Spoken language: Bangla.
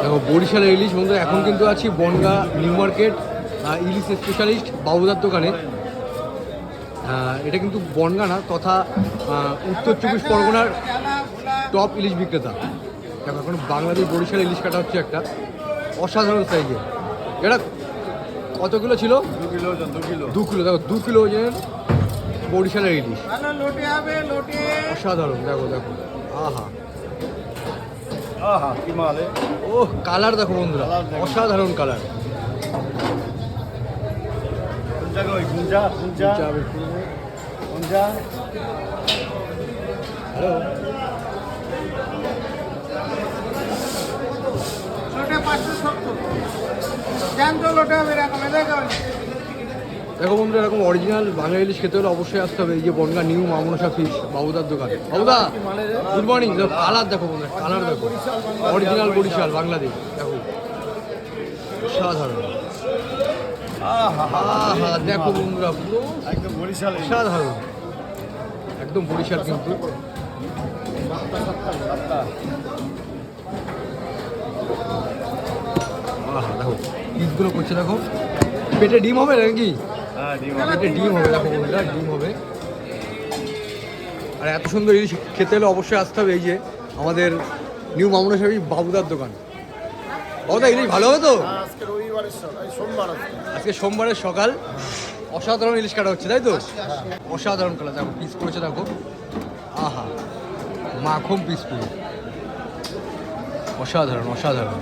দেখো বরিশালের ইলিশ বন্ধু, এখন কিন্তু আছি বনগাঁ নিউ মার্কেট ইলিশ স্পেশালিস্ট বাবুদার দোকানে। এটা কিন্তু বনগাঁ না তথা উত্তর চব্বিশ পরগনার টপ ইলিশ বিক্রেতা। দেখো এখন বাংলাদেশ বরিশালে ইলিশ কাটা হচ্ছে একটা অসাধারণ সাইজের। এটা কত কিলো ছিল? 2 কিলো। দেখো 2 কিলো ওজনের বরিশালের ইলিশ, অসাধারণ। দেখো দেখো, আহা ও কালার দেখো বন্ধুরা, অসাধারণ কালার। হ্যালো, দেখো বন্ধুরা, এরকম অরিজিনাল বাংলা ইলিশ খেতে হলে অবশ্যই আসতে হবে এই যে বনগাঁ নিউ মামনসা ফিশ বাবুদার দোকান। বাবুদা গুড মর্নিং। কালার দেখো বন্ধুরা, কালার দেখো, অরিজিনাল বরিশাল বাংলাদেশ। দেখো অসাধারণ, আহা দেখো বন্ধুরা, পুরো একদম বরিশাল, অসাধারণ একদম বরিশাল কিন্তু। আহা দেখো পিসগুলো করছে, দেখো পেটে ডিম হবে নাকি? পেটে ডিম হবে, দেখো বন্ধুরা ডিম হবে। আর এত সুন্দর ইলিশ খেতে হলে অবশ্যই আসতে হবে এই যে আমাদের নিউ মামুনা বাবুদার দোকান। বাবুদা ইলিশ ভালো হবে তো? আজকে সোমবারের সকাল, অসাধারণ ইলিশ কাটা হচ্ছে তাই তো? অসাধারণ কালার, দেখো পিস করেছে দেখো, আহা মাখন পিস পুরো, অসাধারণ অসাধারণ।